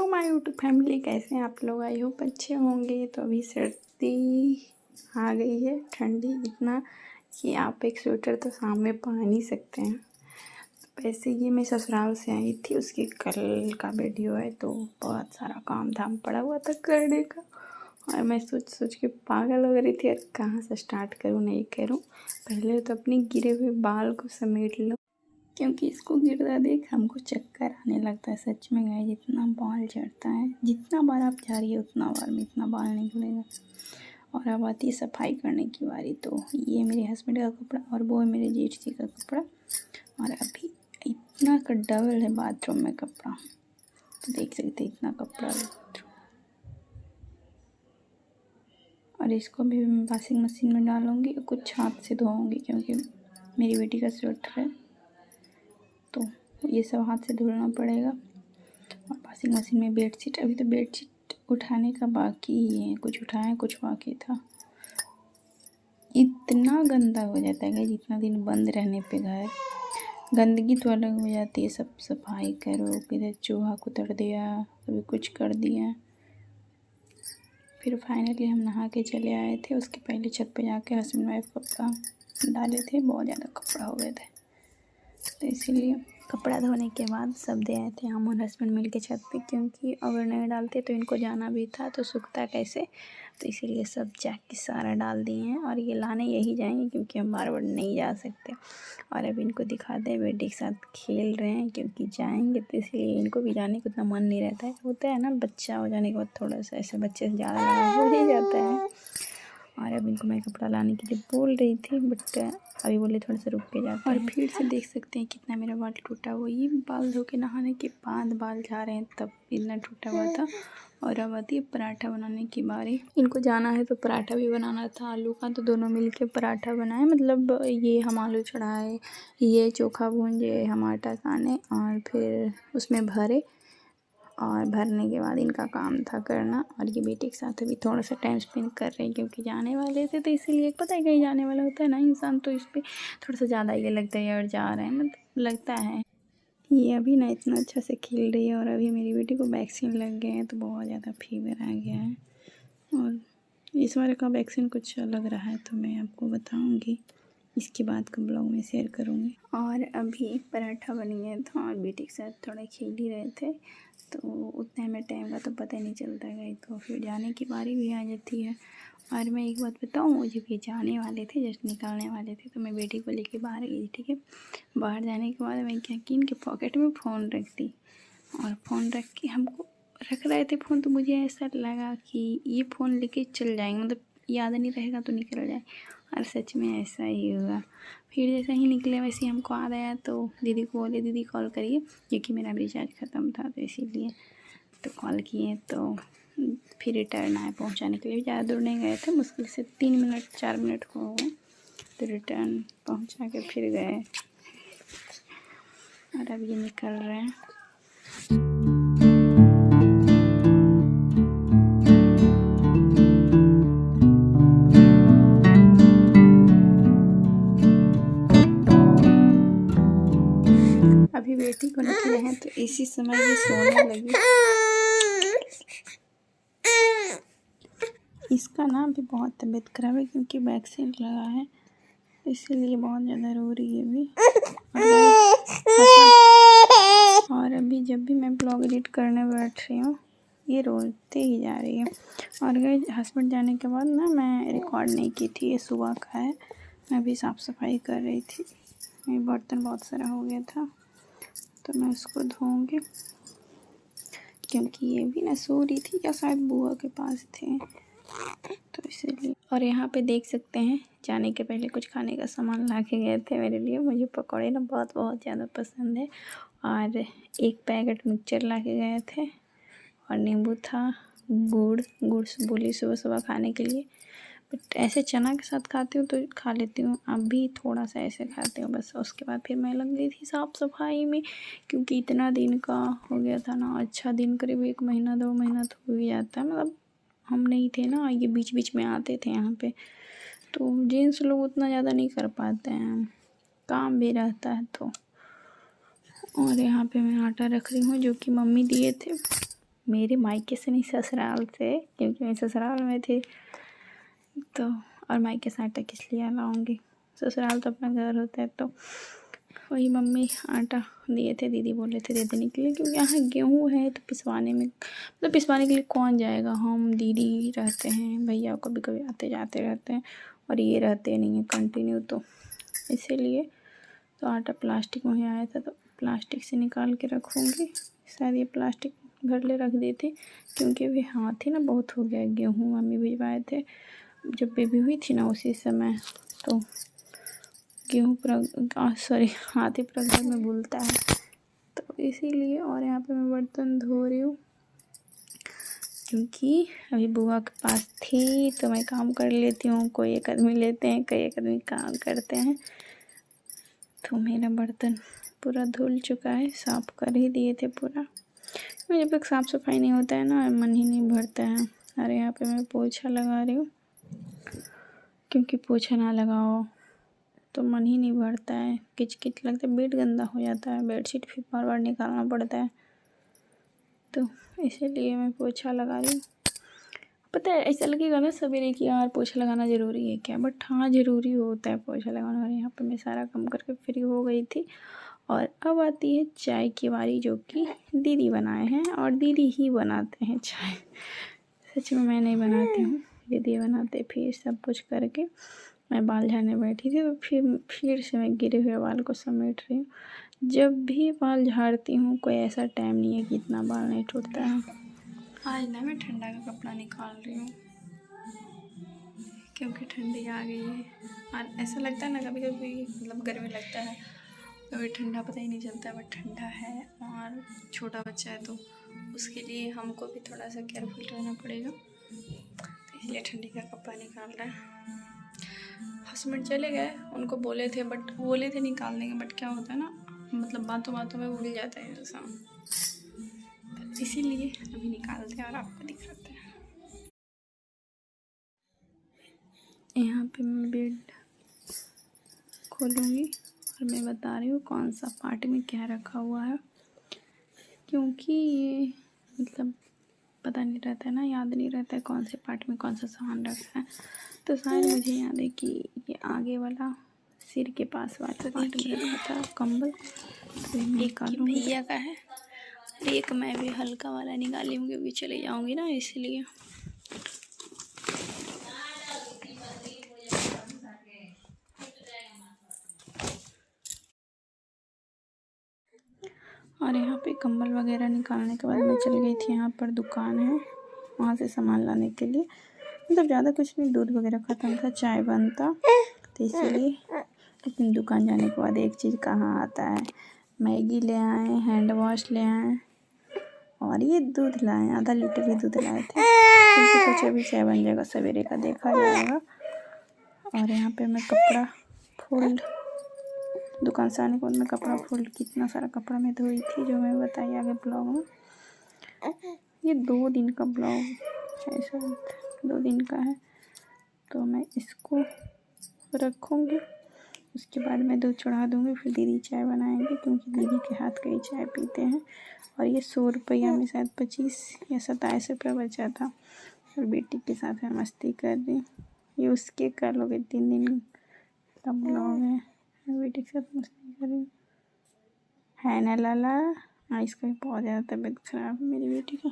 Hello my YouTube family, कैसे हैं आप लोग? आई होप अच्छे होंगे। तो अभी सर्दी आ गई है, ठंडी इतना कि आप एक स्वेटर तो सामने पहन ही सकते हैं। वैसे ये मैं ससुराल से आई थी, उसकी कल का वीडियो है। तो बहुत सारा काम धाम पड़ा हुआ था करने का और मैं सोच सोच के पागल हो रही थी, कहाँ से स्टार्ट करूँ नहीं करूँ। पहले तो अपने गिरे हुए बाल को समेट लो, क्योंकि इसको गिरता देख हमको चक्कर आने लगता है। सच में गाइस, जितना बाल झड़ता है, जितना बार आप झाड़िए उतना बार में इतना बाल निकलेगा। और अब आती है सफाई करने की बारी। तो ये मेरे हस्बैंड का कपड़ा और वो है मेरे जेठ जी का कपड़ा। और अभी इतना का डबल है बाथरूम में कपड़ा, तो देख सकते इतना कपड़ा है। और इसको भी मैं वॉशिंग मशीन में डालूँगी और कुछ हाथ से धोऊँगी, क्योंकि मेरी बेटी का स्वेटर है तो ये सब हाथ से धुलना पड़ेगा। और वॉशिंग मशीन में बेडशीट, अभी तो बेडशीट उठाने का बाकी ही है, कुछ उठाया कुछ बाकी था। इतना गंदा हो जाता है जितना दिन बंद रहने पे घर, गंदगी तो अलग हो जाती है। सब सफाई करो, किधर चूहा कुतर दिया, कभी कुछ कर दिया। फिर फाइनली हम नहा के चले आए थे। उसके पहले छत पे जाके हस्बैंड वाइफ कपड़ा डाले थे, बहुत ज़्यादा कपड़ा हो गए थे, तो इसीलिए कपड़ा धोने के बाद सब दे आए थे हम और हस्बैंड मिल के छत पे, क्योंकि अगर नहीं डालते तो इनको जाना भी था तो सूखता कैसे। तो इसीलिए सब जाके सारा डाल दिए हैं और ये लाने यही जाएंगे, क्योंकि हम बार बार नहीं जा सकते। और अब इनको दिखाते हैं, बेटी के साथ खेल रहे हैं, क्योंकि जाएंगे तो इसलिए इनको भी जाने को उतना मन नहीं रहता है। होता है ना, बच्चा हो जाने के बाद थोड़ा सा ऐसे बच्चे से ज़्यादा लगाव हो ही जाता है। और अब इनको मैं कपड़ा लाने के लिए बोल रही थी, बट अभी बोले थोड़ा सा रुक के जाते हैं। और फिर से देख सकते हैं कितना मेरा बाल टूटा हुआ। ये बाल धो के नहाने के बाद बाल झा रहे हैं, तब इतना टूटा हुआ था। और अब आती है पराठा बनाने की बारी। इनको जाना है तो पराठा भी बनाना था आलू का, तो दोनों मिल के पराठा बनाए। मतलब ये हम आलू चढ़ाए, ये चोखा भूंजे, हम आटा साने और फिर उसमें भरे। और भरने के बाद इनका काम था करना। और ये बेटे के साथ अभी थोड़ा सा टाइम स्पेंड कर रहे हैं, क्योंकि जाने वाले थे, तो इसीलिए पता है कहीं जाने वाला होता है ना इंसान, तो इस पर थोड़ा सा ज़्यादा ये लगता है और जा रहे हैं, मतलब लगता है। ये अभी ना इतना अच्छा से खेल रही है। और अभी मेरी बेटी को वैक्सीन लग गए हैं, तो बहुत ज़्यादा फीवर आ गया है। और इस बार का वैक्सीन कुछ अलग रहा है, तो मैं आपको बताऊँगी, इसके बाद का ब्लॉग में शेयर करूँगी। और अभी पराठा बन गया था और बेटी के साथ थोड़ा खेल ही रहे थे, तो उतने में टाइम का तो पता ही नहीं चलता है। तो फिर जाने की बारी भी आ जाती है। और मैं एक बात बताऊँ, जब ये जाने वाले थे, जस्ट निकलने वाले थे, तो मैं बेटी को लेके बाहर गई, ठीक है। बाहर जाने के बाद मैं क्या कि इनके पॉकेट में फ़ोन रख दी, और फ़ोन रख के हमको रख रहे थे फ़ोन, तो मुझे ऐसा लगा कि ये फ़ोन लेके चल जाएंगे, मतलब याद नहीं रहेगा तो निकल जाए। और सच में ऐसा ही हुआ। फिर जैसे ही निकले वैसे ही हमको याद आया, तो दीदी को बोले दीदी कॉल करिए, क्योंकि मेरा रिचार्ज ख़त्म था, तो इसीलिए तो कॉल किए। तो फिर रिटर्न आए, पहुंचाने के लिए ज़्यादा दूर नहीं गए थे, मुश्किल से 3 मिनट 4 मिनट हो गए, तो रिटर्न पहुंचा के फिर गए। और अब ये निकल रहे हैं। अभी बेटी को निकले हैं, तो इसी समय ये सोने लगी। इसका ना अभी बहुत तबीयत खराब है, क्योंकि वैक्सीन लगा है, इसीलिए बहुत ज़्यादा रो रही है अभी। और अभी जब भी मैं ब्लॉग एडिट करने बैठ रही हूँ, ये रोते ही जा रही है। और गाइस, हस्बैंड जाने के बाद ना मैं रिकॉर्ड नहीं की थी, ये सुबह का है। मैं भी साफ़ सफाई कर रही थी, ये बर्तन बहुत सारा हो गया था, तो मैं उसको धोऊंगी, क्योंकि ये भी ना सो रही थी या शायद बुआ के पास थे, तो इसीलिए। और यहाँ पे देख सकते हैं, जाने के पहले कुछ खाने का सामान ला के गए थे मेरे लिए। मुझे पकौड़े ना बहुत ज़्यादा पसंद है, और एक पैकेट मिक्सचर ला के गए थे, और नींबू था, गुड़ बोली सुबह सुबह खाने के लिए। बट ऐसे चना के साथ खाती हूँ तो खा लेती हूँ, अभी थोड़ा सा ऐसे खाती हूँ बस। उसके बाद फिर मैं लग गई थी साफ़ सफाई में, क्योंकि इतना दिन का हो गया था ना। अच्छा दिन करीब 1 महीना 2 महीना तो हो ही जाता है, मतलब हम नहीं थे ना, ये बीच बीच में आते थे यहाँ पे, तो जेंट्स लोग उतना ज़्यादा नहीं कर पाते हैं, काम भी रहता है तो। और यहाँ पे मैं आटा रख रही हूँ, जो कि मम्मी दिए थे, मेरे मायके से नहीं, ससुराल से, क्योंकि मैं ससुराल में थी तो। और मायके से आटा किस लिए लाऊंगी, ससुराल तो अपना घर होता है। तो वही मम्मी आटा दिए थे, दीदी बोले थे दे देने के लिए, क्योंकि यहाँ गेहूँ है तो पिसवाने में, मतलब पिसवाने के लिए कौन जाएगा। हम दीदी रहते हैं, भैया कभी कभी आते जाते रहते हैं, और ये रहते नहीं हैं कंटिन्यू, तो इसीलिए। तो आटा प्लास्टिक में ही आया था, तो प्लास्टिक से निकाल के रखूँगी। शायद ये प्लास्टिक घर ले रख दी थी, क्योंकि वे हाथ ही ना बहुत हो गया। गेहूँ मम्मी भिजवाए थे जब बेबी हुई थी ना, उसी समय। तो गेहूँ पूरा सॉरी हाथ ही पूरा घर में भूलता है, तो इसीलिए। और यहाँ पे मैं बर्तन धो रही हूँ, क्योंकि अभी बुआ के पास थी तो मैं काम कर लेती हूँ। कोई एक आदमी लेते हैं, कई एक आदमी काम करते हैं। तो मेरा बर्तन पूरा धुल चुका है, साफ़ कर ही दिए थे पूरा। जब तक साफ़ सफाई नहीं होता है ना, मन ही नहीं भरता है। और यहाँ पे मैं पोछा लगा रही हूँ, क्योंकि पोछा ना लगाओ तो मन ही नहीं भरता है, किच किच लगता है, बेड गंदा हो जाता है, बेडशीट फिर बार बार निकालना पड़ता है। तो इसीलिए मैं पोछा लगा रही हूँ। पता है ऐसा लगेगा ना सवेरे कि यार पोछा लगाना ज़रूरी है क्या, बट हाँ ज़रूरी होता है पोछा लगाना। और यहाँ पे मैं सारा काम करके फ्री हो गई थी, और अब आती है चाय की बारी, जो कि दीदी बनाए हैं, और दीदी ही बनाते हैं चाय। सच में मैं नहीं बनाती हूँ, दीदी बनाते। फिर सब कुछ करके मैं बाल झाड़ने बैठी थी, तो फिर से मैं गिरे हुए बाल को समेट रही हूँ। जब भी बाल झाड़ती हूँ कोई ऐसा टाइम नहीं है कि इतना बाल नहीं टूटता है। आज ना मैं ठंडा का कपड़ा निकाल रही हूँ, क्योंकि ठंडी आ गई है। और ऐसा लगता है ना कभी कभी, मतलब गर्मी लगता है, कभी ठंडा पता ही नहीं चलता है, बट ठंडा है। और छोटा बच्चा है तो उसके लिए हमको भी थोड़ा सा केयरफुल रहना पड़ेगा, तो इसलिए ठंडी का कपड़ा निकाल रहा है। हस्बैंड चले गए, उनको बोले थे निकाल देंगे, बट क्या होता है ना, मतलब बातों बातों में भूल जाता है ऐसा, इसीलिए अभी निकालते हैं और आपको दिखाते हैं। यहाँ पे मैं बेड खोलूँगी और मैं बता रही हूँ कौन सा पार्ट में क्या रखा हुआ है, क्योंकि ये मतलब पता नहीं रहता है ना, याद नहीं रहता है कौन से पार्ट में कौन सा सामान रखा है। तो शायद मुझे याद है कि ये आगे वाला सिर के पास वाला पार्ट में रखा था कंबल, तो निकालूंगी। भैया का है, एक मैं भी हल्का वाला निकाली हूँ, क्योंकि चले जाऊँगी ना इसलिए। और यहाँ पे कंबल वगैरह निकालने के बाद मैं चल गई थी, यहाँ पर दुकान है, वहाँ से सामान लाने के लिए। मतलब ज़्यादा कुछ नहीं, दूध वगैरह ख़त्म था, चाय बनता, तो इसीलिए। लेकिन दुकान जाने के बाद एक चीज़ कहाँ आता है, मैगी ले आए, हैंड वॉश ले आए, और ये दूध लाए, आधा लीटर ही दूध लाए थे, क्योंकि सोचा भी चाय बन जाएगा, सवेरे का देखा जाएगा। और यहाँ पे मैं कपड़ा फोल्ड, दुकान से आने के बाद मैं कपड़ा फोल्ड, कितना सारा कपड़ा मैं धोई थी, जो मैं बताई आगे ब्लॉग में। ये 2 दिन का ब्लॉग है, शायद 2 दिन का है। तो मैं इसको रखूँगी, उसके बाद मैं दूध चढ़ा दूँगी, फिर दीदी चाय बनाएंगे, क्योंकि दीदी के हाथ का ही चाय पीते हैं। और ये 100 रुपया में शायद 25 या 27 रुपया बचा था, और बेटी के साथ मैं मस्ती कर रही हूँ। ये उसके कर लोगे 3 दिन का ब्लॉग है, मैं बेटी के साथ मस्ती कर रही हूँ, है ना लाला। इसका भी बहुत ज़्यादा तबीयत खराब है मेरी बेटी का।